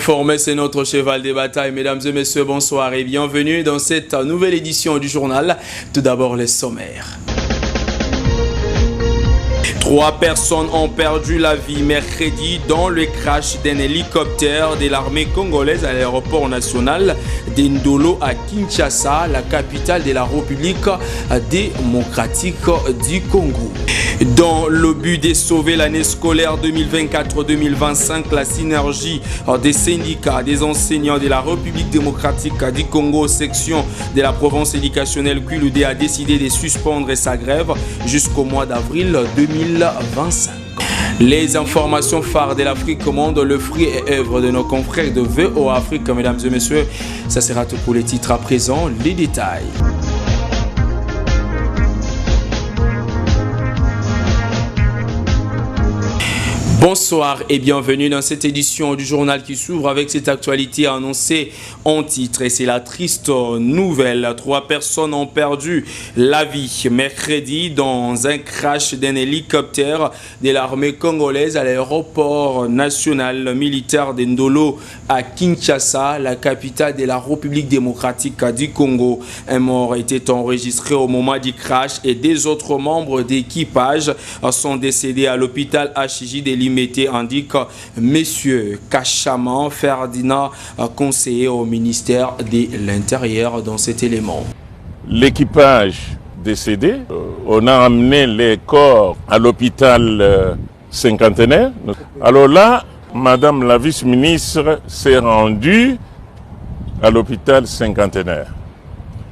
Former, c'est notre cheval de bataille. Mesdames et messieurs, bonsoir et bienvenue dans cette nouvelle édition du journal. Tout d'abord, les sommaires. 3 personnes ont perdu la vie mercredi dans le crash d'un hélicoptère de l'armée congolaise à l'aéroport national d'Indolo à Kinshasa, la capitale de la République démocratique du Congo. Dans le but de sauver l'année scolaire 2024-2025, la synergie des syndicats, des enseignants de la République démocratique du Congo, section de la province éducationnelle QLUD, a décidé de suspendre sa grève jusqu'au mois d'avril 2025. Les informations phares de l'Afrique au monde, le fruit et œuvre de nos confrères de VOA Afrique, mesdames et messieurs, ça sera tout pour les titres à présent, les détails. Bonsoir et bienvenue dans cette édition du journal qui s'ouvre avec cette actualité annoncée en titre. Et c'est la triste nouvelle. 3 personnes ont perdu la vie mercredi dans un crash d'un hélicoptère de l'armée congolaise à l'aéroport national militaire d'Indolo à Kinshasa, la capitale de la République démocratique du Congo. Un mort était enregistré au moment du crash et des autres membres d'équipage sont décédés à l'hôpital HJ de Limité, indique Monsieur Kachaman Ferdinand, conseiller au ministère de l'Intérieur dans cet élément. L'équipage décédé, on a amené les corps à l'hôpital cinquantenaire. Alors là, Madame la vice-ministre s'est rendue à l'hôpital cinquantenaire.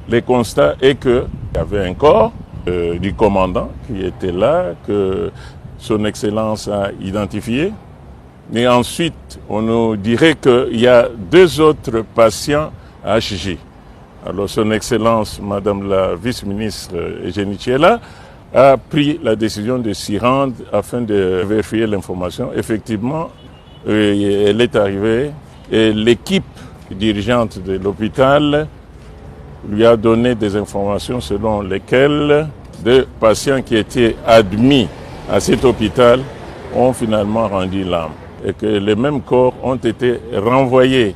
Le constat est qu'il y avait un corps du commandant qui était là, que Son Excellence a identifié. Et ensuite, on nous dirait qu'il y a 2 autres patients à HJ. Alors, Son Excellence, Madame la vice-ministre Eugénie Tchiela, a pris la décision de s'y rendre afin de vérifier l'information. Effectivement, elle est arrivée et l'équipe dirigeante de l'hôpital lui a donné des informations selon lesquelles 2 patients qui étaient admis à cet hôpital ont finalement rendu l'âme et que les mêmes corps ont été renvoyés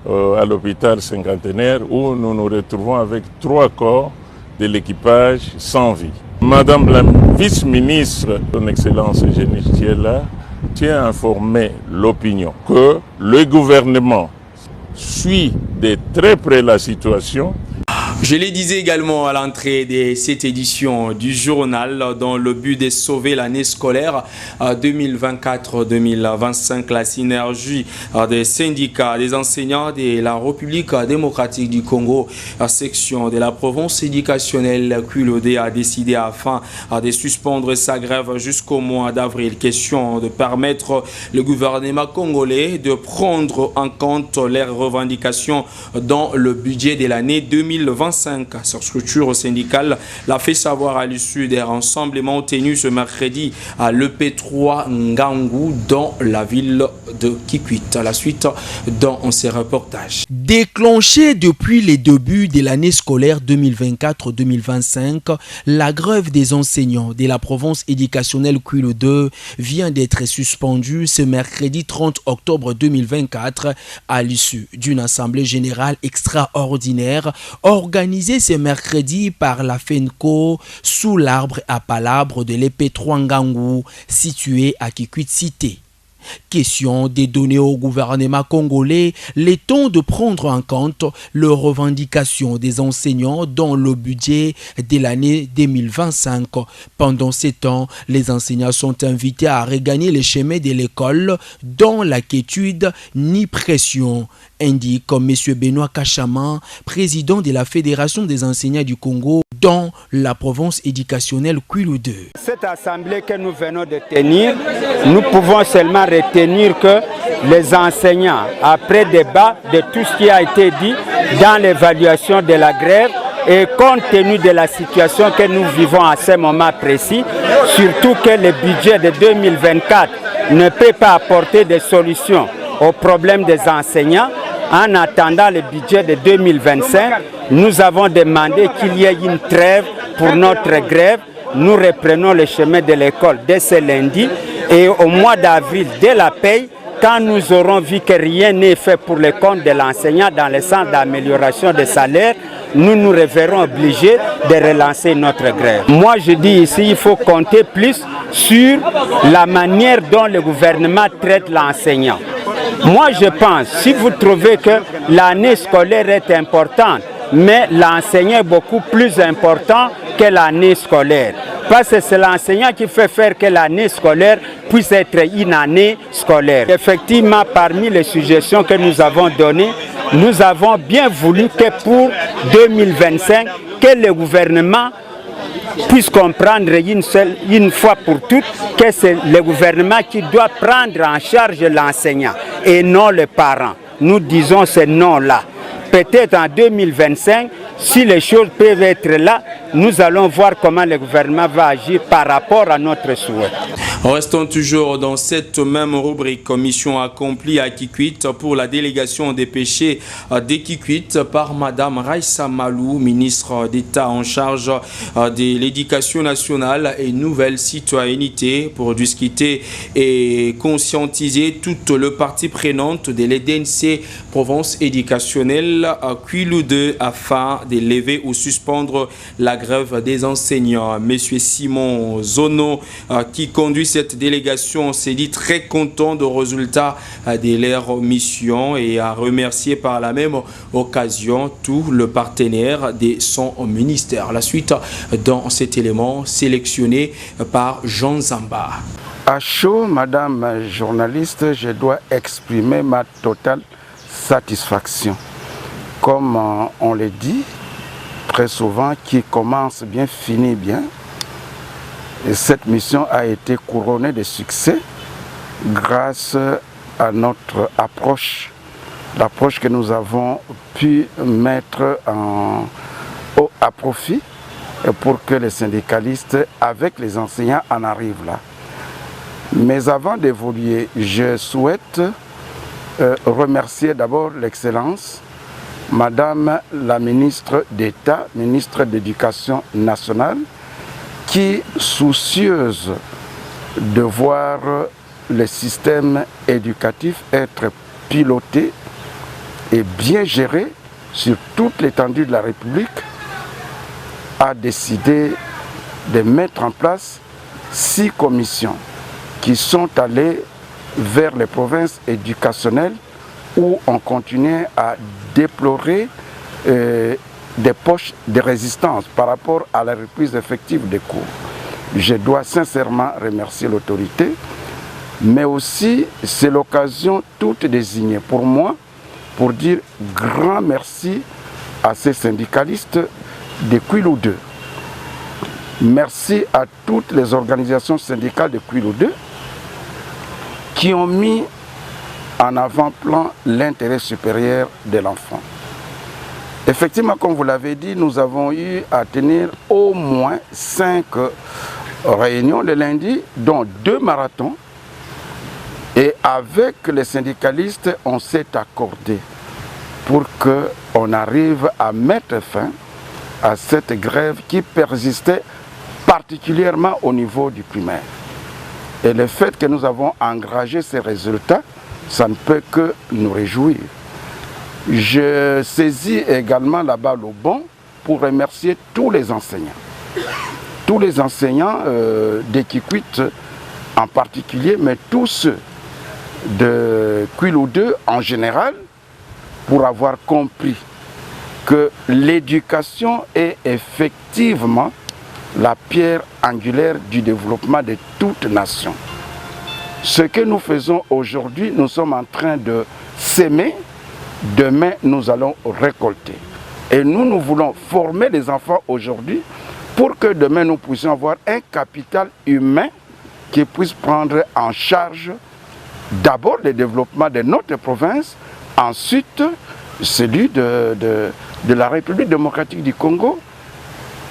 à l'hôpital cinquantenaire où nous nous retrouvons avec 3 corps de l'équipage sans vie. Madame la vice-ministre, Son Excellence Eugénie Tchiela, tient à informer l'opinion que le gouvernement suit de très près la situation. Je le disais également à l'entrée de cette édition du journal, dans le but de sauver l'année scolaire 2024-2025, la synergie des syndicats, des enseignants de la République démocratique du Congo, section de la province éducationnelle QLUD, a décidé afin de suspendre sa grève jusqu'au mois d'avril. Question de permettre le gouvernement congolais de prendre en compte leurs revendications dans le budget de l'année 2025. Cette structure syndicale l'a fait savoir à l'issue des rassemblements tenus ce mercredi à l'EP3 Ngangou dans la ville de Kikwit. À la suite dans ces reportages. Déclenchée depuis les débuts de l'année scolaire 2024-2025, la grève des enseignants de la province éducationnelle QLUD vient d'être suspendue ce mercredi 30 octobre 2024 à l'issue d'une assemblée générale extraordinaire organisée ce mercredi par la FENCO sous l'arbre à palabres de l'EP3 Ngangou situé à Kikwit Cité. Question de donner au gouvernement congolais le temps de prendre en compte les revendications des enseignants dans le budget de l'année 2025. Pendant ces temps, les enseignants sont invités à regagner les chemins de l'école dans la quiétude ni pression, indique M. Benoît Kachaman, président de la Fédération des enseignants du Congo dans la province éducationnelle QLUD. Cette assemblée que nous venons de tenir, nous pouvons seulement retenir que les enseignants, après débat de tout ce qui a été dit dans l'évaluation de la grève et compte tenu de la situation que nous vivons à ce moment précis, surtout que le budget de 2024 ne peut pas apporter des solutions aux problèmes des enseignants, en attendant le budget de 2025, nous avons demandé qu'il y ait une trêve pour notre grève. Nous reprenons le chemin de l'école dès ce lundi et au mois d'avril, dès la paye, quand nous aurons vu que rien n'est fait pour le compte de l'enseignant dans le sens d'amélioration des salaires, nous nous reverrons obligés de relancer notre grève. Moi, je dis ici, il faut compter plus sur la manière dont le gouvernement traite l'enseignant. Moi, je pense, si vous trouvez que l'année scolaire est importante, mais l'enseignant est beaucoup plus important que l'année scolaire. Parce que c'est l'enseignant qui fait faire que l'année scolaire puisse être une année scolaire. Effectivement, parmi les suggestions que nous avons données, nous avons bien voulu que pour 2025, que le gouvernement puisse comprendre une fois pour toutes que c'est le gouvernement qui doit prendre en charge l'enseignant et non le parent. Nous disons ce non-là. Peut-être en 2025, si les choses peuvent être là, nous allons voir comment le gouvernement va agir par rapport à notre souhait. Restons toujours dans cette même rubrique, mission accomplie à Kikwit pour la délégation des péchés d'Kikwit par Madame Raissa Malou, ministre d'État en charge de l'éducation nationale et nouvelle citoyenneté, pour discuter et conscientiser toute le partie prenante de l'EDNC Provence éducationnelle Kwilu 2 afin de lever ou suspendre la grève des enseignants. Monsieur Simon Zono qui conduit cette délégation s'est dit très content du résultat de leur mission et a remercié par la même occasion tout le partenaire de son ministère. La suite dans cet élément sélectionné par Jean Zamba. À chaud, madame journaliste, je dois exprimer ma totale satisfaction. Comme on le dit très souvent, qui commence bien, finit bien. Et cette mission a été couronnée de succès grâce à notre approche, l'approche que nous avons pu mettre à profit pour que les syndicalistes, avec les enseignants, en arrivent là. Mais avant d'évoluer, je souhaite remercier d'abord l'Excellence, Madame la ministre d'État, ministre de l'Éducation nationale, qui, soucieuse de voir le système éducatif être piloté et bien géré sur toute l'étendue de la République, a décidé de mettre en place 6 commissions qui sont allées vers les provinces éducationnelles où on continuait à déplorer des poches de résistance par rapport à la reprise effective des cours. Je dois sincèrement remercier l'autorité, mais aussi c'est l'occasion toute désignée pour moi pour dire grand merci à ces syndicalistes de Kwilu 2. Merci à toutes les organisations syndicales de Kwilu 2 qui ont mis en avant-plan l'intérêt supérieur de l'enfant. Effectivement, comme vous l'avez dit, nous avons eu à tenir au moins 5 réunions le lundi, dont 2 marathons. Et avec les syndicalistes, on s'est accordé pour qu'on arrive à mettre fin à cette grève qui persistait particulièrement au niveau du primaire. Et le fait que nous avons engrangé ces résultats, ça ne peut que nous réjouir. Je saisis également la balle au bond pour remercier tous les enseignants. Tous les enseignants de Kikwit en particulier, mais tous ceux de Kwilu 2 en général, pour avoir compris que l'éducation est effectivement la pierre angulaire du développement de toute nation. Ce que nous faisons aujourd'hui, nous sommes en train de s'aimer. Demain, nous allons récolter. Et nous voulons former les enfants aujourd'hui pour que demain, nous puissions avoir un capital humain qui puisse prendre en charge d'abord le développement de notre province, ensuite celui de la République démocratique du Congo,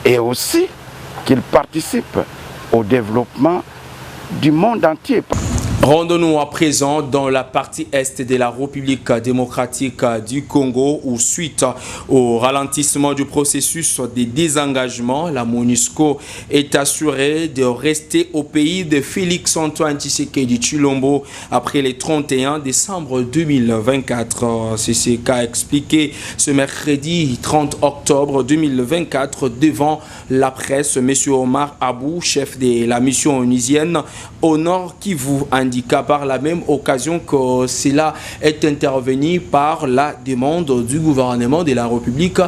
et aussi qu'il participe au développement du monde entier. Rendons-nous à présent dans la partie est de la République démocratique du Congo où suite au ralentissement du processus de désengagement, la MONUSCO est assurée de rester au pays de Félix-Antoine Tshisekedi Tshilombo après le 31 décembre 2024. C'est ce qu'a expliqué ce mercredi 30 octobre 2024 devant la presse M. Omar Abou, chef de la mission onusienne au Nord Kivu, indiqua par la même occasion que cela est intervenu par la demande du gouvernement de la République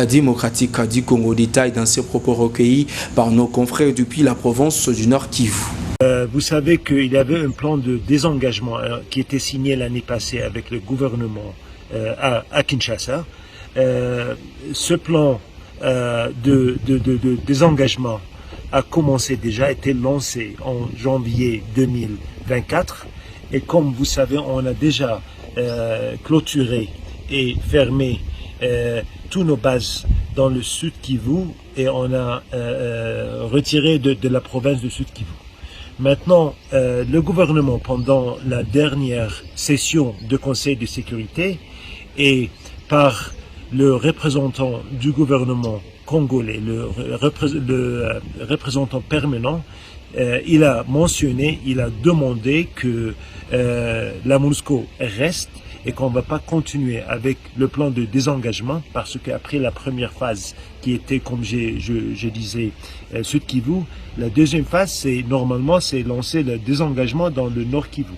démocratique du Congo. Détail dans ces propos recueillis par nos confrères depuis la province du Nord Kivu. Vous savez qu'il y avait un plan de désengagement qui était signé l'année passée avec le gouvernement à Kinshasa. Ce plan de désengagement a commencé déjà, été lancé en janvier 2024 et comme vous savez on a déjà clôturé et fermé tous nos bases dans le Sud Kivu et on a retiré de la province du Sud Kivu. Maintenant, le gouvernement pendant la dernière session de Conseil de sécurité et par le représentant du gouvernement congolais, le représentant permanent, il a mentionné, il a demandé que la MONUSCO reste et qu'on ne va pas continuer avec le plan de désengagement parce qu'après la première phase qui était, comme je disais, Sud Kivu, la deuxième phase, c'est normalement c'est lancer le désengagement dans le Nord Kivu.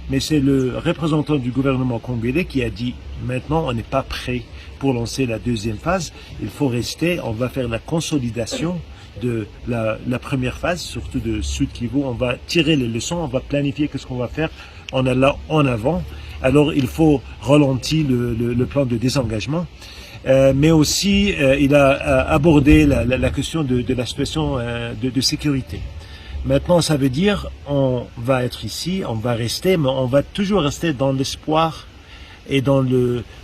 Mais c'est le représentant du gouvernement congolais qui a dit maintenant on n'est pas prêt pour lancer la deuxième phase, il faut rester, on va faire la consolidation de la première phase, surtout de Sud Kivu, on va tirer les leçons, on va planifier qu'est-ce qu'on va faire en allant en avant. Alors il faut ralentir le plan de désengagement, mais aussi il a abordé la question de la situation de sécurité. Maintenant ça veut dire on va être ici, on va rester, mais on va toujours rester dans l'espoir et dans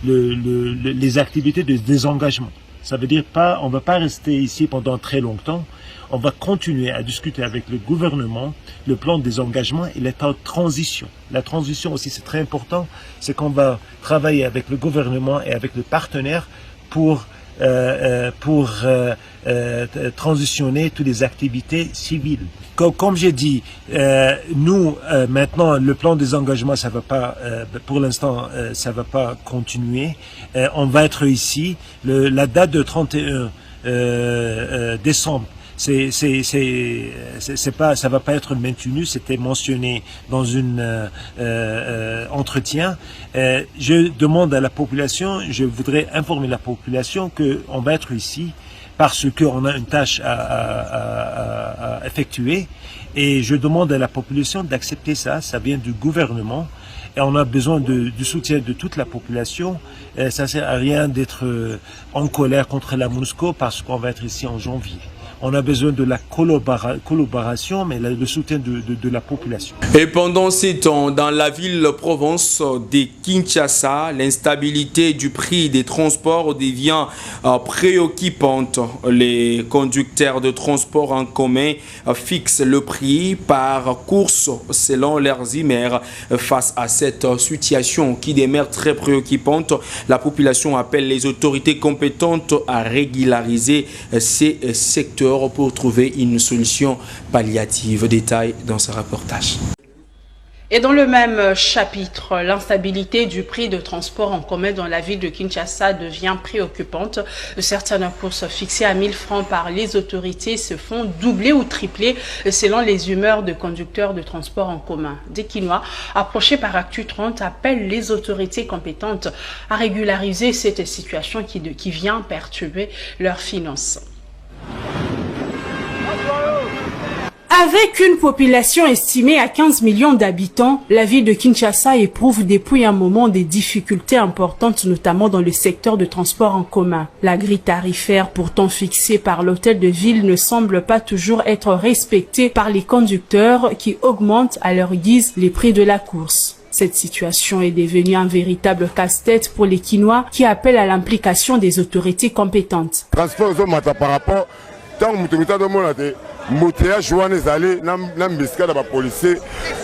les activités de désengagement. Ça veut dire pas, on va pas rester ici pendant très longtemps. On va continuer à discuter avec le gouvernement. Le plan de désengagement, il est en transition. La transition aussi, c'est très important. C'est qu'on va travailler avec le gouvernement et avec les partenaires pour transitionner toutes les activités civiles. Comme j'ai dit, nous maintenant le plan de désengagement ça va pas, pour l'instant ça va pas continuer. On va être ici. La date de 31 décembre. Ça va pas être maintenu, c'était mentionné dans une entretien. Je demande à la population, je voudrais informer la population que on va être ici parce qu'on a une tâche à effectuer et je demande à la population d'accepter ça vient du gouvernement. Et on a besoin du soutien de toute la population. Ça sert à rien d'être en colère contre la MONUSCO parce qu'on va être ici en janvier. On a besoin de la collaboration, mais le soutien de la population. Et pendant ces temps, dans la ville-province de Kinshasa, l'instabilité du prix des transports devient préoccupante. Les conducteurs de transport en commun fixent le prix par course selon leurs emails. Face à cette situation qui demeure très préoccupante, la population appelle les autorités compétentes à régulariser ces secteurs pour trouver une solution palliative. Détail dans ce reportage. Et dans le même chapitre, l'instabilité du prix de transport en commun dans la ville de Kinshasa devient préoccupante. Certaines courses fixées à 1000 francs par les autorités se font doubler ou tripler selon les humeurs de conducteurs de transport en commun. Des Kinois, approchés par Actu 30, appellent les autorités compétentes à régulariser cette situation qui vient perturber leurs finances. Avec une population estimée à 15 millions d'habitants, la ville de Kinshasa éprouve depuis un moment des difficultés importantes, notamment dans le secteur de transport en commun. La grille tarifaire pourtant fixée par l'hôtel de ville ne semble pas toujours être respectée par les conducteurs qui augmentent à leur guise les prix de la course. Cette situation est devenue un véritable casse-tête pour les Kinois qui appellent à l'implication des autorités compétentes. Transport par rapport embouteillage wana ezali na mbisika na bapolisier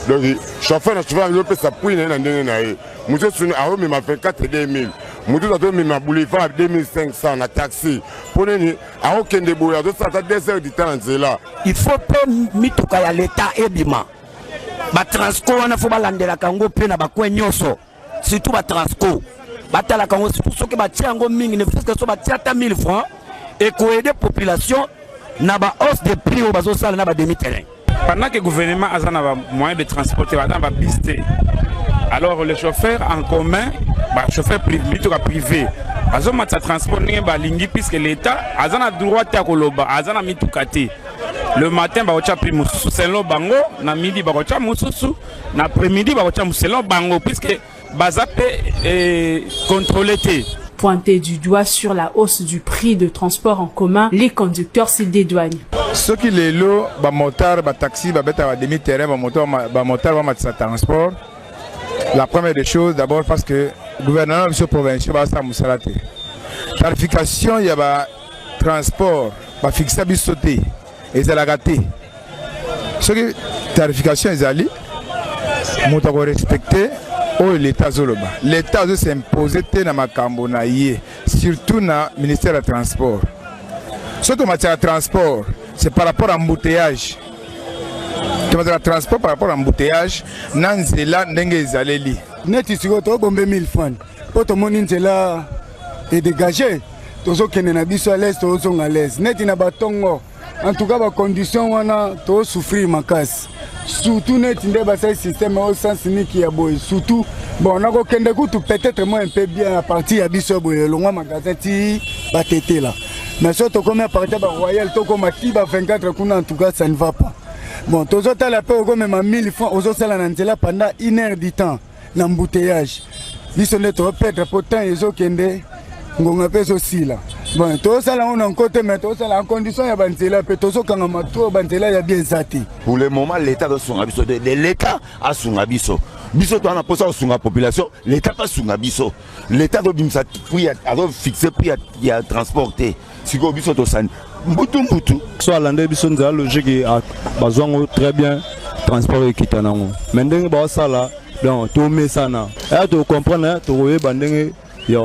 donc chauffeur na chauffeur azopesa pui na ye na ndenge na ye mosusu aomema 24 2000 mosusu azomema boulevard 2500 na taxi mpo nini aokende boye azosala ata 2 heures du temps na nzela. Il faut mpe mituka ya leta ebima batransco wana fo balandelaka yango mpe na bakwe nyonso surtout batransco batalaka yango surtout soki batia yango mingi ne fût-ce que so batia ata 1000 francs ekoyede population na ba hausse de prix au bazosala na ba demi-terrain. Pendant que le gouvernement a un moyen de transporter, alors les chauffeurs en commun, les chauffeurs privés, ils ont transporté puisque l'État a le droit de koloba, a le matin, ils ont pris mususu selon bango, na midi ils ont mususu, na après-midi ils ont selon bango puisque bazapé est contrôlé. Pointé du doigt sur la hausse du prix de transport en commun, les conducteurs s'y dédouanent. Ce qui est là, les motards, les taxis, les demi-terrain, les motards, les transport. La première des choses, d'abord parce que le gouvernement provincial va faire une tarification, il y a un transport, il fixer à sauter, et c'est la gâté. Ce qui est tarification, ils allaient, ils vont respecter. Oh, l'État zoloba. L'État s'est imposé dans ma cambonaïe, surtout dans le ministère du Transport. Surtout en matière de transport, c'est par rapport à l'embouteillage. En matière de transport, par rapport à l'embouteillage, Nanzela Nengezaleli. Net ici, tu as bombé 1000 francs. Pour tout le monde, Nanzela est dégagé. Tous ceux qui sont à l'aise, tous sont à l'aise. Net, il y a bâton. En tout cas, les conditions, on a tous souffrir ma casse. Surtout net ndé basé système au sens ni qui a boy surtout bon on a kende ku peut-être moins un peu bien à partir à biso boy le ngwa magasin ti batete là mais surtout comme à partir de Royal to comme ti ba 24 kuna en tout cas ça ne va pas bon tozo tala pe comme même 1000 francs ozo sala na nzela pendant 1 heure du temps l'embouteillage biso net to perdre pourtant ezo kende ngonga peso sila bon to sala on en côté mais to sala en condition ya banzela pe tozo kanga mato banzela ya bien zati. Pour le moment l'État doit son abisso l'État a son abisso biso to na posa son population l'État pas son abisso l'État doit bimsa prix a doit fixer prix à transporter siko biso to san mbutu so alande biso nzala logique a bazwango très bien transport ekitanango mais ndenge ba sala donc to mesana et to comprendre to yeba ndenge ya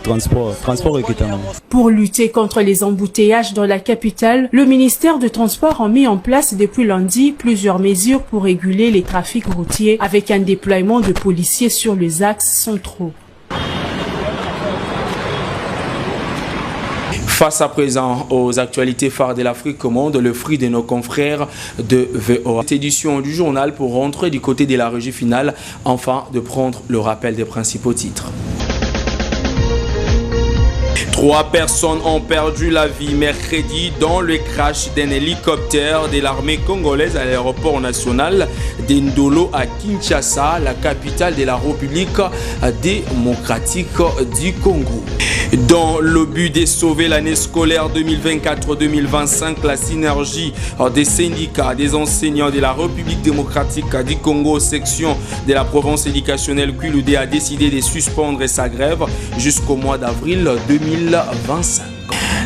transport équitable. Pour lutter contre les embouteillages dans la capitale, le ministère de Transport a mis en place depuis lundi plusieurs mesures pour réguler les trafics routiers avec un déploiement de policiers sur les axes centraux. Face à présent aux actualités phares de l'Afrique au monde, le fruit de nos confrères de VOA. Cette édition du journal pour rentrer du côté de la régie finale, enfin de prendre le rappel des principaux titres. 3 personnes ont perdu la vie mercredi dans le crash d'un hélicoptère de l'armée congolaise à l'aéroport national d'Indolo à Kinshasa, la capitale de la République démocratique du Congo. Dans le but de sauver l'année scolaire 2024-2025, la synergie des syndicats, des enseignants de la République démocratique du Congo, section de la province éducationnelle Kwilu-D, a décidé de suspendre sa grève jusqu'au mois d'avril 2025.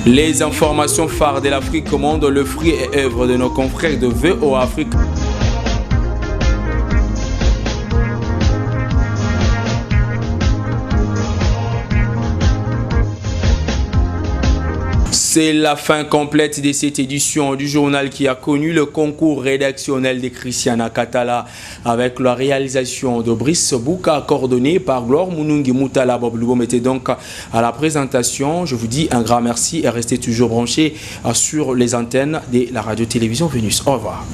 Les informations phares de l'Afrique au monde, le fruit et œuvre de nos confrères de VOA Afrique. C'est la fin complète de cette édition du journal qui a connu le concours rédactionnel de Christiana Katala avec la réalisation de Brice Bouka coordonné par Gloire Munungi Moutala. Bob Loubom était donc à la présentation. Je vous dis un grand merci et restez toujours branchés sur les antennes de la radio-télévision Vénus. Au revoir.